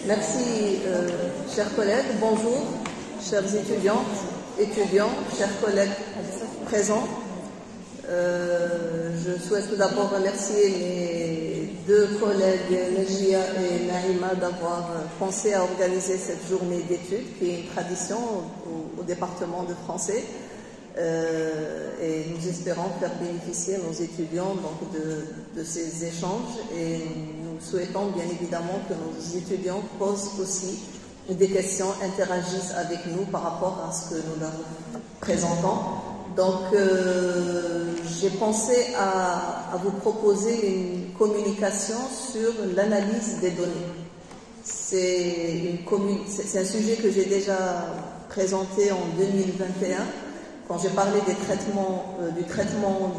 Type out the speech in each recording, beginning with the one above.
Merci, chers collègues. Bonjour, chers étudiants, chers collègues présents. Je souhaite tout d'abord remercier mes deux collègues, Najia et Naïma, d'avoir pensé à organiser cette journée d'études, qui est une tradition au département de français. Et nous espérons faire bénéficier nos étudiants donc, de ces échanges, et nous souhaitons bien évidemment que nos étudiants posent aussi des questions, interagissent avec nous par rapport à ce que nous leur présentons. Donc j'ai pensé à vous proposer une communication sur l'analyse des données. C'est un sujet que j'ai déjà présenté en 2021. Quand j'ai parlé du traitement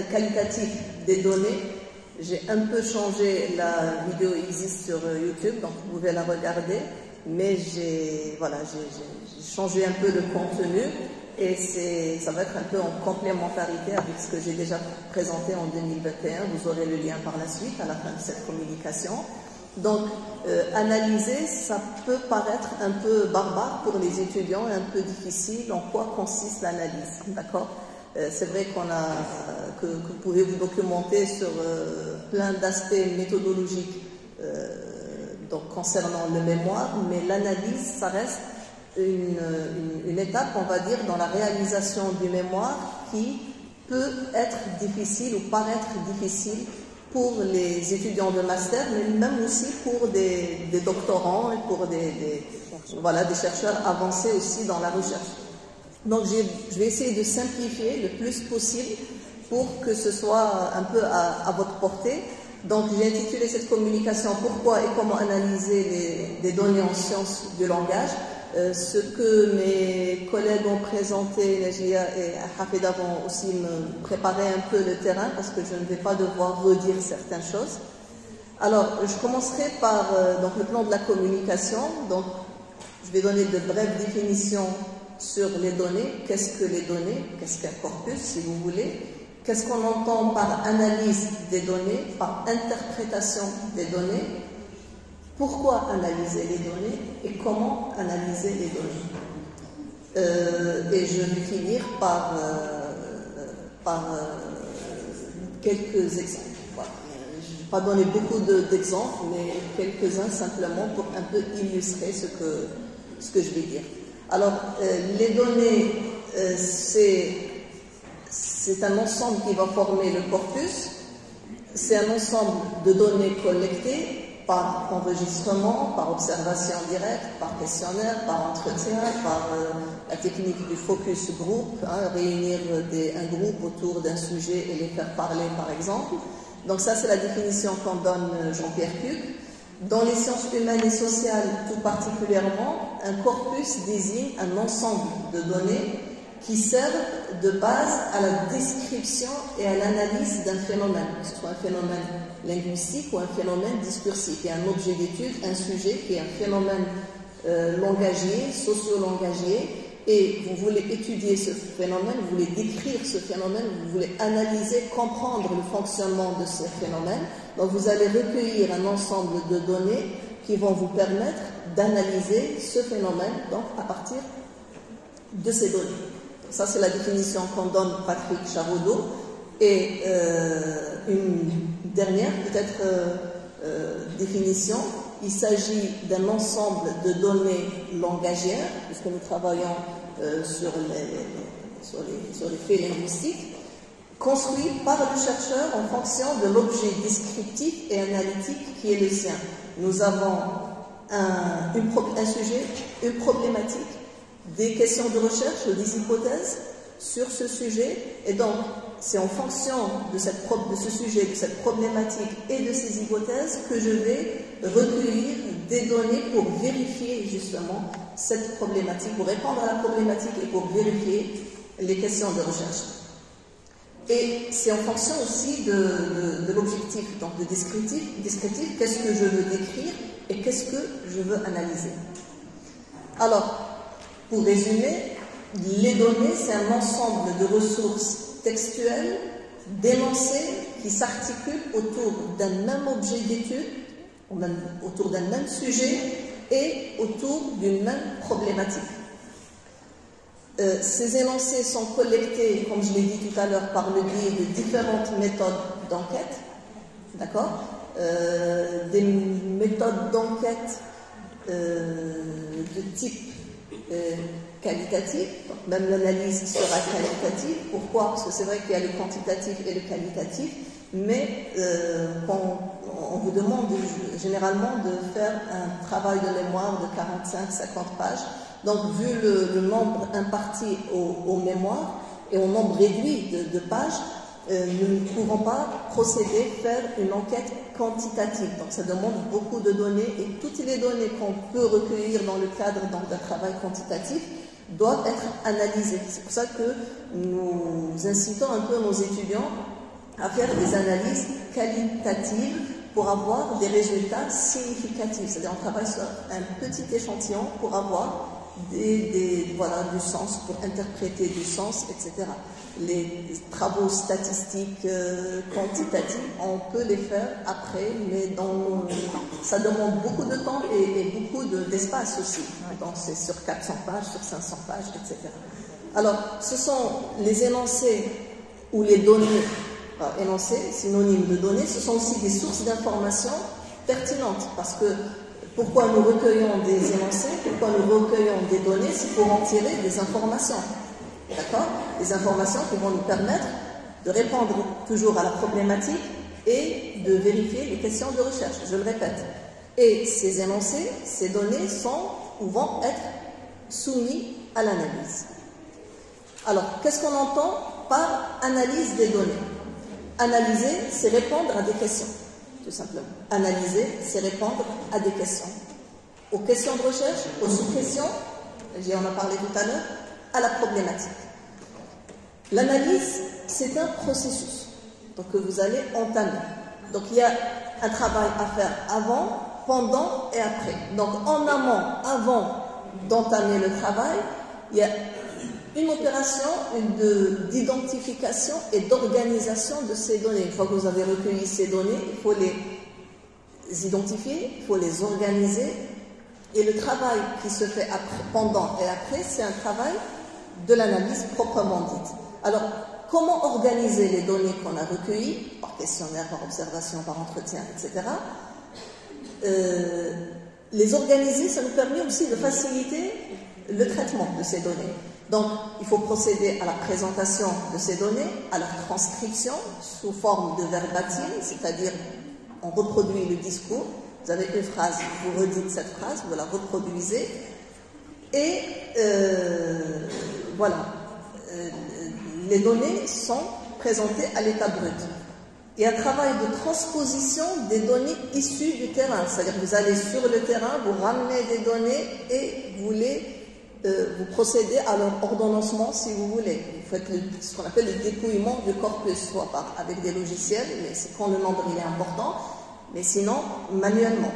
qualitatif des données, j'ai un peu changé. La vidéo existe sur YouTube, donc vous pouvez la regarder, mais j'ai changé un peu le contenu, et ça va être un peu en complémentarité avec ce que j'ai déjà présenté en 2021. Vous aurez le lien par la suite à la fin de cette communication. Donc, analyser, ça peut paraître un peu barbare pour les étudiants et un peu difficile. En quoi consiste l'analyse, d'accord? C'est vrai que vous pouvez vous documenter sur plein d'aspects méthodologiques donc concernant le mémoire, mais l'analyse, ça reste une étape, on va dire, dans la réalisation du mémoire qui peut être difficile ou paraître difficile pour les étudiants de master, mais même aussi pour des doctorants et pour des chercheurs avancés aussi dans la recherche. Donc je vais essayer de simplifier le plus possible pour que ce soit un peu à votre portée. Donc j'ai intitulé cette communication « Pourquoi et comment analyser les données en sciences du langage ». Ce que mes collègues ont présenté, Najia et Hafida, vont aussi me préparer un peu le terrain, parce que je ne vais pas devoir redire certaines choses. Alors, je commencerai par donc, le plan de la communication. Donc, je vais donner de brèves définitions sur les données. Qu'est-ce que les données? Qu'est-ce qu'un corpus, si vous voulez? Qu'est-ce qu'on entend par analyse des données, par interprétation des données? Pourquoi analyser les données et comment analyser les données? Et je vais finir par quelques exemples. Voilà. Je ne vais pas donner beaucoup d'exemples, mais quelques-uns simplement pour un peu illustrer ce que je vais dire. Alors, les données, c'est un ensemble qui va former le corpus. C'est un ensemble de données collectées par enregistrement, par observation directe, par questionnaire, par entretien, par la technique du focus group, réunir un groupe autour d'un sujet et les faire parler, par exemple. Donc ça, c'est la définition qu'en donne Jean-Pierre Puc. Dans les sciences humaines et sociales, tout particulièrement, un corpus désigne un ensemble de données qui servent de base à la description et à l'analyse d'un phénomène, que ce soit un phénomène linguistique ou un phénomène discursif. Il y a un objet d'étude, un sujet qui est un phénomène langagier, socio-langagier, et vous voulez étudier ce phénomène, vous voulez décrire ce phénomène, vous voulez analyser, comprendre le fonctionnement de ce phénomène. Donc vous allez recueillir un ensemble de données qui vont vous permettre d'analyser ce phénomène donc, à partir de ces données. Ça, c'est la définition qu'on donne Patrick Charodeau. Et une dernière, peut-être, définition, il s'agit d'un ensemble de données langagières, puisque nous travaillons sur les faits linguistiques, construits par le chercheur en fonction de l'objet descriptif et analytique qui est le sien. Nous avons un sujet, une problématique, des questions de recherche ou des hypothèses sur ce sujet, et donc c'est en fonction de ce sujet, de cette problématique et de ces hypothèses que je vais recueillir des données pour vérifier justement cette problématique, pour répondre à la problématique et pour vérifier les questions de recherche. Et c'est en fonction aussi de l'objectif, donc de descriptif, qu'est-ce que je veux décrire et qu'est-ce que je veux analyser. Alors, pour résumer, les données, c'est un ensemble de ressources textuelles, d'énoncés qui s'articulent autour d'un même objet d'étude autour d'un même sujet et autour d'une même problématique. Ces énoncés sont collectés, comme je l'ai dit tout à l'heure, par le biais de différentes méthodes d'enquête, d'accord, des méthodes d'enquête de type qualitatif, donc même l'analyse sera qualitative. Pourquoi? Parce que c'est vrai qu'il y a le quantitatif et le qualitatif, mais on vous demande généralement de faire un travail de mémoire de 45-50 pages. Donc, vu le nombre imparti aux mémoires et au nombre réduit de pages, nous ne pouvons pas procéder, faire une enquête quantitative. Donc, ça demande beaucoup de données et toutes les données qu'on peut recueillir dans le cadre d'un travail quantitatif doivent être analysées. C'est pour ça que nous incitons un peu nos étudiants à faire des analyses qualitatives pour avoir des résultats significatifs. C'est-à-dire, on travaille sur un petit échantillon pour avoir voilà, du sens, pour interpréter du sens, etc. Les travaux statistiques quantitatifs, on peut les faire après, mais ça demande beaucoup de temps et beaucoup d'espace aussi. Donc c'est sur 400 pages, sur 500 pages, etc. Alors, ce sont les énoncés ou les données, énoncés, synonyme de données, ce sont aussi des sources d'informations pertinentes, parce que pourquoi nous recueillons des énoncés, pourquoi nous recueillons des données, c'est pour en tirer des informations. D'accord? Des informations qui vont nous permettre de répondre toujours à la problématique et de vérifier les questions de recherche, je le répète. Et ces énoncés, ces données sont ou vont être soumis à l'analyse. Alors, qu'est-ce qu'on entend par analyse des données? Analyser, c'est répondre à des questions. Tout simplement. Analyser, c'est répondre à des questions. Aux questions de recherche, aux sous-questions, on en a parlé tout à l'heure, à la problématique. L'analyse, c'est un processus donc, que vous allez entamer. Donc il y a un travail à faire avant, pendant et après. Donc en amont, avant d'entamer le travail, il y a une opération d'identification et d'organisation de ces données. Une fois que vous avez recueilli ces données, il faut les identifier, il faut les organiser. Et le travail qui se fait après, pendant et après, c'est un travail de l'analyse proprement dite. Alors, comment organiser les données qu'on a recueillies, par questionnaire, par observation, par entretien, etc. Les organiser, ça nous permet aussi de faciliter le traitement de ces données. Donc, il faut procéder à la présentation de ces données, à leur transcription sous forme de verbatim, c'est-à-dire on reproduit le discours. Vous avez une phrase, vous redites cette phrase, vous la reproduisez. Et voilà, les données sont présentées à l'état brut. Il y a un travail de transposition des données issues du terrain. C'est-à-dire que vous allez sur le terrain, vous ramenez des données et vous procédez à leur ordonnancement si vous voulez. Vous faites ce qu'on appelle le dépouillement du corpus, soit avec des logiciels, mais c'est quand le nombre il est important, mais sinon manuellement.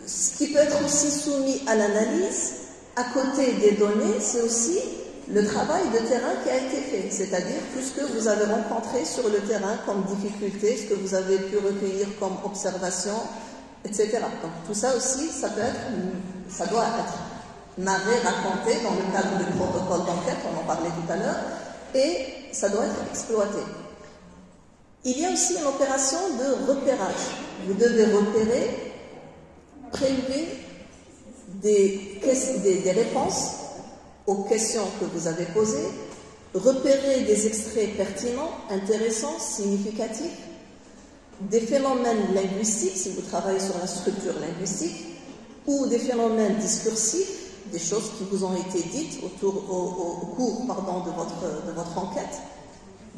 Ce qui peut être aussi soumis à l'analyse, à côté des données, c'est aussi le travail de terrain qui a été fait, c'est-à-dire tout ce que vous avez rencontré sur le terrain comme difficulté, ce que vous avez pu recueillir comme observation, etc. Donc tout ça aussi, ça doit être narré, raconté dans le cadre du protocole d'enquête, on en parlait tout à l'heure, et ça doit être exploité. Il y a aussi une opération de repérage. Vous devez repérer, prélever des réponses aux questions que vous avez posées, repérer des extraits pertinents, intéressants, significatifs, des phénomènes linguistiques, si vous travaillez sur la structure linguistique, ou des phénomènes discursifs, des choses qui vous ont été dites au cours de votre enquête.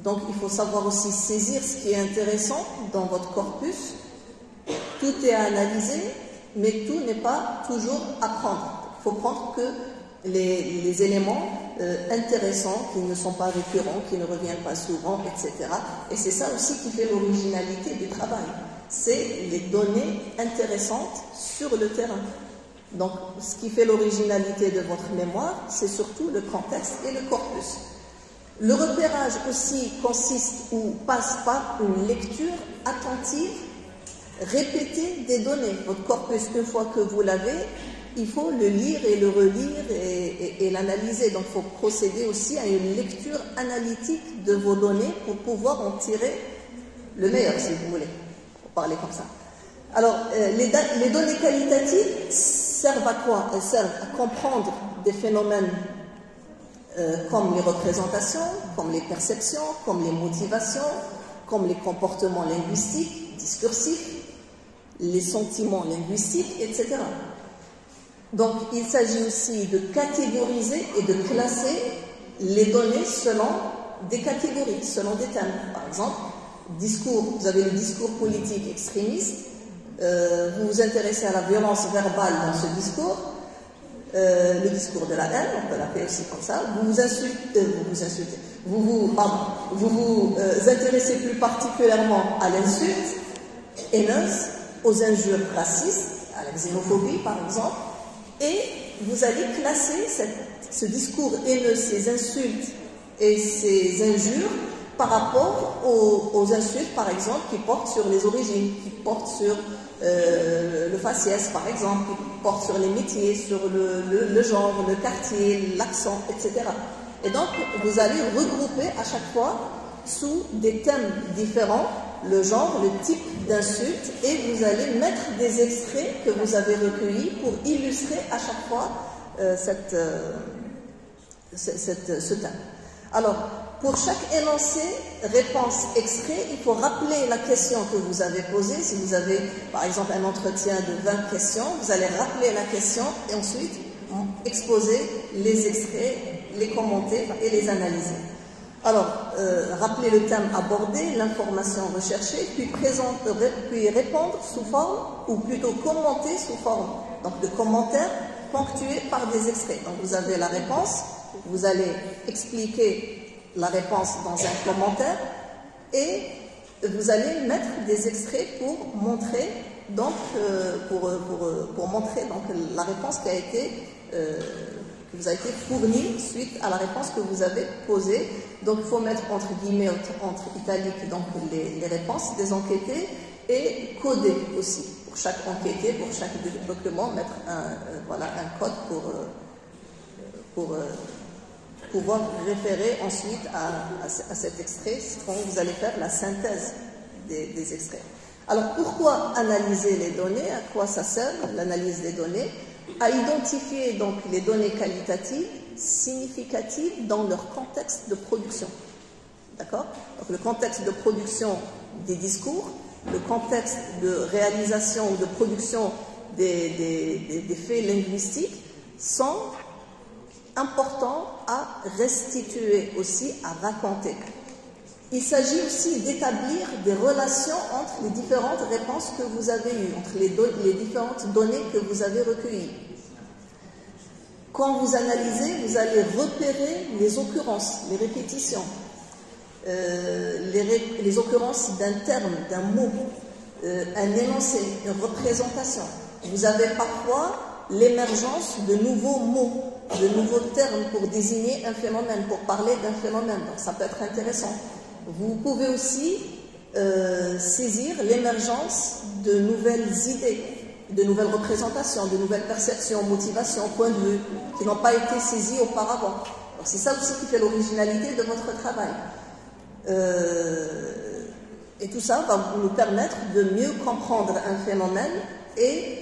Donc il faut savoir aussi saisir ce qui est intéressant dans votre corpus. Tout est à analyser, mais tout n'est pas toujours à prendre. Il faut prendre que les éléments intéressants, qui ne sont pas récurrents, qui ne reviennent pas souvent, etc. Et c'est ça aussi qui fait l'originalité du travail. C'est les données intéressantes sur le terrain. Donc, ce qui fait l'originalité de votre mémoire, c'est surtout le contexte et le corpus. Le repérage aussi consiste ou passe par une lecture attentive répéter des données. Votre corpus, une fois que vous l'avez, il faut le lire et le relire et l'analyser. Donc, il faut procéder aussi à une lecture analytique de vos données pour pouvoir en tirer le meilleur, si vous voulez, pour parler comme ça. Alors, les données qualitatives servent à quoi? Elles servent à comprendre des phénomènes comme les représentations, comme les perceptions, comme les motivations, comme les comportements linguistiques, discursifs, les sentiments linguistiques, etc. Donc, il s'agit aussi de catégoriser et de classer les données selon des catégories, selon des thèmes. Par exemple, discours, vous avez le discours politique extrémiste, vous vous intéressez à la violence verbale dans ce discours, le discours de la haine, on peut l'appeler aussi comme ça, vous vous intéressez plus particulièrement à l'insulte haineuse, aux injures racistes, à la xénophobie par exemple, et vous allez classer ce discours haineux, ces insultes et ces injures par rapport aux insultes, par exemple, qui portent sur les origines, qui portent sur le faciès, par exemple, qui portent sur les métiers, sur le genre, le quartier, l'accent, etc. Et donc, vous allez regrouper à chaque fois sous des thèmes différents le genre, le type d'insulte, et vous allez mettre des extraits que vous avez recueillis pour illustrer à chaque fois ce thème. Alors, pour chaque énoncé, réponse, extrait, il faut rappeler la question que vous avez posée. Si vous avez, par exemple, un entretien de 20 questions, vous allez rappeler la question et ensuite exposer les extraits, les commenter et les analyser. Alors, rappeler le thème abordé, l'information recherchée, puis répondre sous forme, ou plutôt commenter sous forme donc de commentaires ponctués par des extraits. Donc, vous avez la réponse, vous allez expliquer la réponse dans un commentaire et vous allez mettre des extraits pour montrer donc pour montrer donc la réponse qui vous a été fournie suite à la réponse que vous avez posée. Donc il faut mettre entre guillemets, entre italiques donc les réponses des enquêtés et coder aussi pour chaque enquêté, pour chaque document, mettre un code pour pouvoir référer ensuite à cet extrait quand vous allez faire la synthèse des extraits. Alors pourquoi analyser les données? À quoi ça sert l'analyse des données? À identifier donc les données qualitatives significatives dans leur contexte de production. D'accord? Donc le contexte de production des discours, le contexte de réalisation ou de production des faits linguistiques sont importants à restituer aussi, à raconter. Il s'agit aussi d'établir des relations entre les différentes réponses que vous avez eues, entre les différentes données que vous avez recueillies. Quand vous analysez, vous allez repérer les occurrences, les répétitions, les occurrences d'un terme, d'un mot, un énoncé, une représentation. Vous avez parfois l'émergence de nouveaux mots, de nouveaux termes pour désigner un phénomène, pour parler d'un phénomène. Donc ça peut être intéressant. Vous pouvez aussi saisir l'émergence de nouvelles idées, de nouvelles représentations, de nouvelles perceptions, motivations, points de vue qui n'ont pas été saisis auparavant. C'est ça aussi qui fait l'originalité de votre travail. Et tout ça va nous permettre de mieux comprendre un phénomène et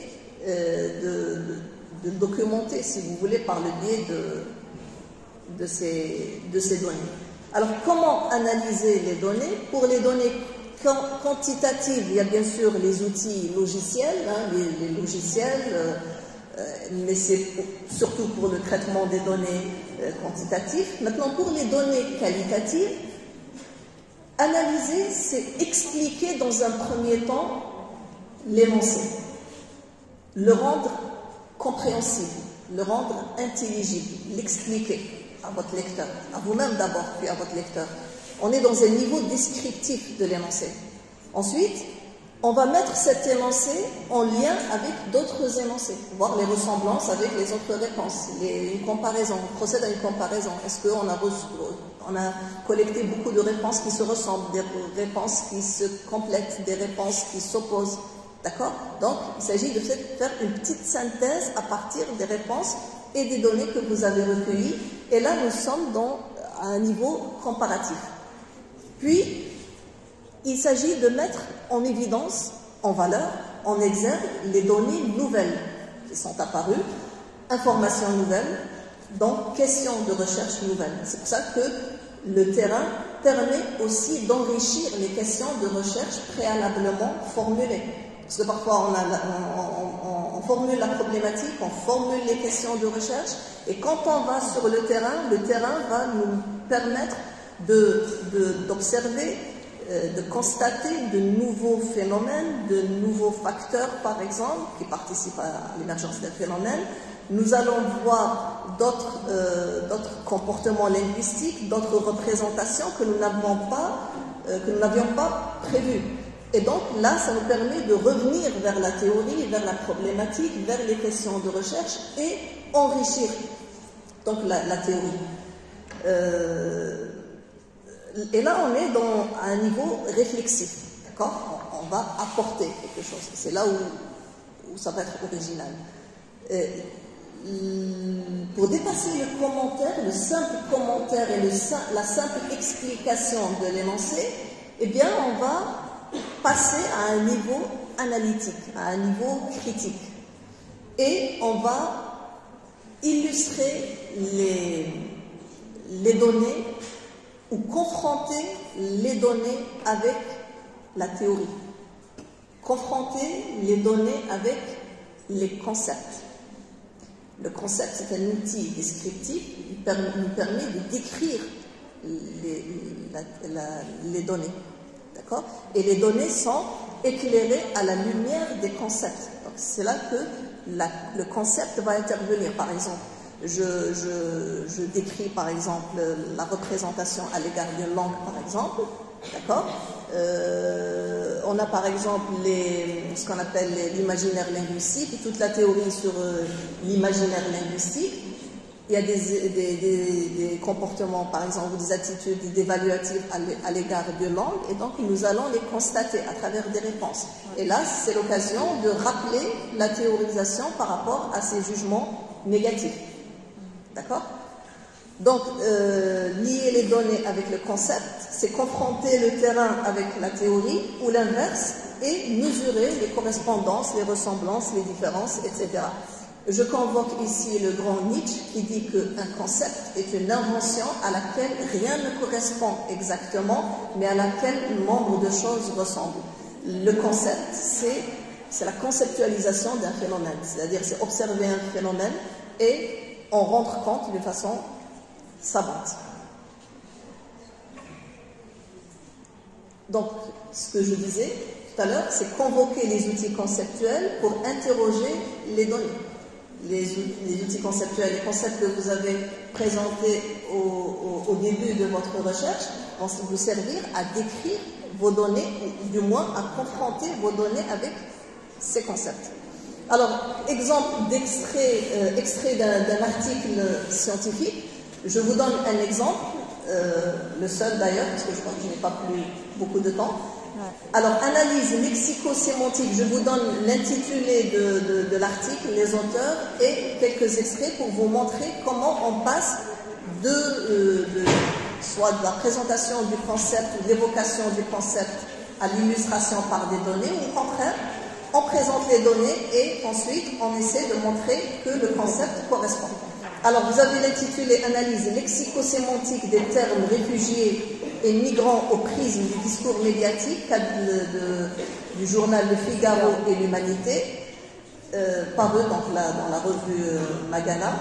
de le documenter, si vous voulez, par le biais de ces données. Alors, comment analyser les données? Pour les données quantitatives, il y a bien sûr les outils logiciels, les logiciels, mais c'est surtout pour le traitement des données quantitatives. Maintenant, pour les données qualitatives, analyser, c'est expliquer dans un premier temps l'énoncé, le rendre compréhensible, le rendre intelligible, l'expliquer à votre lecteur, à vous-même d'abord, puis à votre lecteur. On est dans un niveau descriptif de l'énoncé. Ensuite, on va mettre cet énoncé en lien avec d'autres énoncés, voir les ressemblances avec les autres réponses, une comparaison, on procède à une comparaison. Est-ce qu'on a collecté beaucoup de réponses qui se ressemblent, des réponses qui se complètent, des réponses qui s'opposent, D'accord? Donc, il s'agit de faire une petite synthèse à partir des réponses et des données que vous avez recueillies. Et là, nous sommes à un niveau comparatif. Puis, il s'agit de mettre en évidence, en valeur, en exergue, les données nouvelles qui sont apparues, informations nouvelles, donc questions de recherche nouvelles. C'est pour ça que le terrain permet aussi d'enrichir les questions de recherche préalablement formulées. Parce que parfois, on formule la problématique, on formule les questions de recherche, et quand on va sur le terrain va nous permettre d'observer, de constater de nouveaux phénomènes, de nouveaux facteurs, par exemple, qui participent à l'émergence des phénomènes. Nous allons voir d'autres comportements linguistiques, d'autres représentations que nous n'avions pas prévues. Et donc là, ça nous permet de revenir vers la théorie, vers la problématique, vers les questions de recherche et enrichir donc la théorie. Et là, on est à un niveau réflexif, d'accord? On va apporter quelque chose. C'est là où ça va être original. Pour dépasser le commentaire, le simple commentaire et la simple explication de l'énoncé, eh bien, on va passer à un niveau analytique, à un niveau critique. Et on va illustrer les données ou confronter les données avec la théorie. Confronter les données avec les concepts. Le concept, c'est un outil descriptif qui nous permet de décrire les données. D'accord? Et les données sont éclairées à la lumière des concepts. Donc c'est là que le concept va intervenir. Par exemple, je décris par exemple la représentation à l'égard d'une langue, par exemple. D'accord? On a par exemple ce qu'on appelle l'imaginaire linguistique, toute la théorie sur l'imaginaire linguistique. Il y a des comportements, par exemple, des attitudes d'évaluatives à l'égard de langue, et donc nous allons les constater à travers des réponses. Et là, c'est l'occasion de rappeler la théorisation par rapport à ces jugements négatifs. D'accord? Donc, lier les données avec le concept, c'est confronter le terrain avec la théorie, ou l'inverse, et mesurer les correspondances, les ressemblances, les différences, etc. Je convoque ici le grand Nietzsche qui dit qu'un concept est une invention à laquelle rien ne correspond exactement, mais à laquelle nombre de choses ressemblent. Le concept, c'est la conceptualisation d'un phénomène, c'est-à-dire c'est observer un phénomène et en rendre compte d'une façon savante. Donc, ce que je disais tout à l'heure, c'est convoquer les outils conceptuels pour interroger les données. Les outils conceptuels, les concepts que vous avez présentés au début de votre recherche vont vous servir à décrire vos données, ou du moins à confronter vos données avec ces concepts. Alors, exemple extrait d'un article scientifique, je vous donne un exemple, le seul d'ailleurs, parce que je crois que je n'ai pas plus beaucoup de temps. Alors, analyse lexico-sémantique, je vous donne l'intitulé de l'article, les auteurs et quelques extraits pour vous montrer comment on passe soit de la présentation du concept ou de l'évocation du concept à l'illustration par des données, ou au contraire, on présente les données et ensuite on essaie de montrer que le concept correspond. Alors, vous avez l'intitulé Analyse lexico-sémantique des termes réfugiés et migrants au prisme du discours médiatique du journal Le Figaro et l'Humanité, paru dans la revue Magana.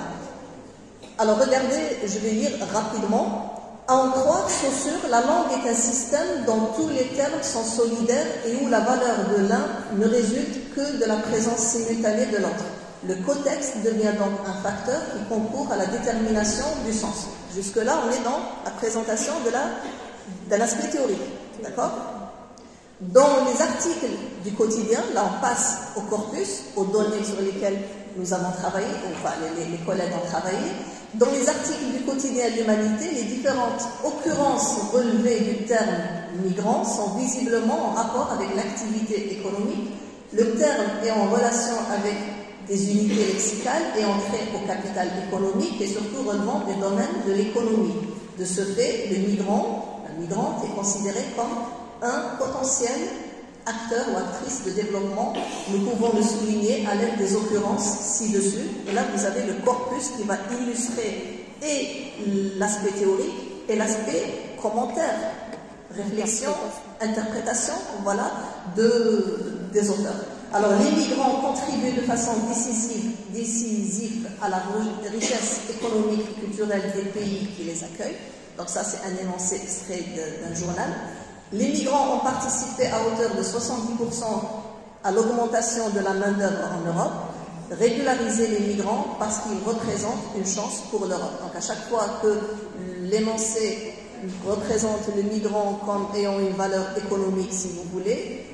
Alors regardez, je vais lire rapidement. À en croire Saussure, la langue est un système dont tous les termes sont solidaires et où la valeur de l'un ne résulte que de la présence simultanée de l'autre. Le cotexte devient donc un facteur qui concourt à la détermination du sens. Jusque-là, on est dans la présentation d'un aspect théorique. D'accord? Dans les articles du quotidien, là on passe au corpus, aux données sur lesquelles nous avons travaillé, enfin les collègues ont travaillé. Dans les articles du quotidien de l'Humanité, les différentes occurrences relevées du terme migrant sont visiblement en rapport avec l'activité économique Le terme est en relation avec des unités lexicales et entré au capital économique et surtout relevant des domaines de l'économie. De ce fait, le migrant, la migrante est considéré comme un potentiel acteur ou actrice de développement. Nous pouvons le souligner à l'aide des occurrences ci-dessus. Et là, vous avez le corpus qui va illustrer et l'aspect théorique et l'aspect commentaire, réflexion, interprétation, voilà, des auteurs. Alors, les migrants contribuent de façon décisive à la richesse économique et culturelle des pays qui les accueillent. Donc ça, c'est un énoncé extrait d'un journal. Les migrants ont participé à hauteur de 70% à l'augmentation de la main-d'œuvre en Europe. Régulariser les migrants parce qu'ils représentent une chance pour l'Europe. Donc à chaque fois que l'énoncé représente le migrant comme ayant une valeur économique, si vous voulez,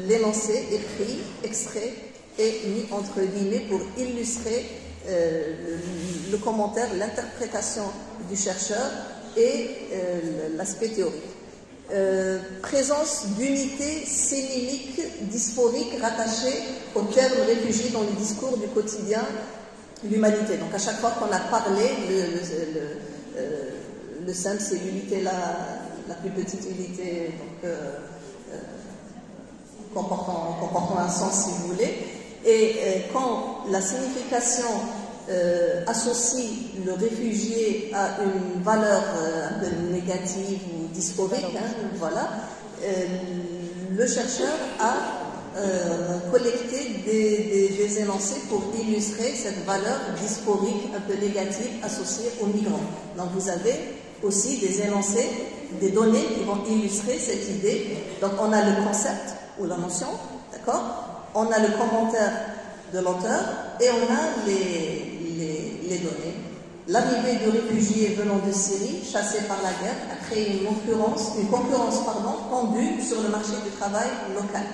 l'énoncé est pris, extrait et mis entre guillemets pour illustrer le commentaire, l'interprétation du chercheur et l'aspect théorique. Présence d'unités séminiques dysphoriques rattachées au terme réfugié dans le discours du quotidien l'humanité. Donc à chaque fois qu'on a parlé, le simple c'est l'unité la plus petite unité, donc, comportant un sens si vous voulez. Et quand la signification associe le réfugié à une valeur un peu négative ou dysphorique, voilà, le chercheur a collecté des énoncés pour illustrer cette valeur dysphorique un peu négative associée aux migrants. Donc vous avez aussi des énoncés, des données qui vont illustrer cette idée. Donc on a le concept ou la notion, d'accord? On a le commentaire de l'auteur et on a les données. L'arrivée de réfugiés venant de Syrie, chassés par la guerre, a créé une concurrence tendue sur le marché du travail local.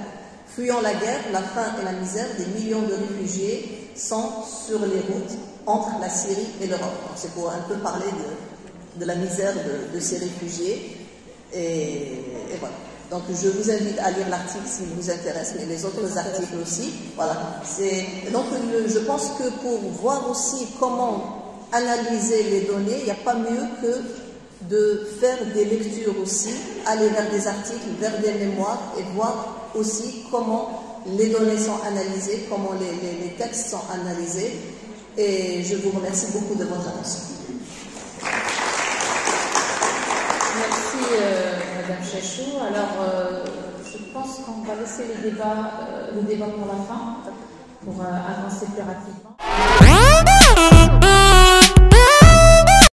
Fuyant la guerre, la faim et la misère, des millions de réfugiés sont sur les routes entre la Syrie et l'Europe. C'est pour un peu parler de la misère de ces réfugiés. Et voilà. Donc je vous invite à lire l'article s'il vous intéresse, mais les autres articles aussi. Voilà. Donc je pense que pour voir aussi comment analyser les données, il n'y a pas mieux que de faire des lectures aussi, aller vers des articles, vers des mémoires et voir aussi comment les données sont analysées, comment les textes sont analysés. Et je vous remercie beaucoup de votre attention. Merci Madame Chachou. Alors je pense qu'on va laisser le débat pour la fin, pour avancer plus rapidement.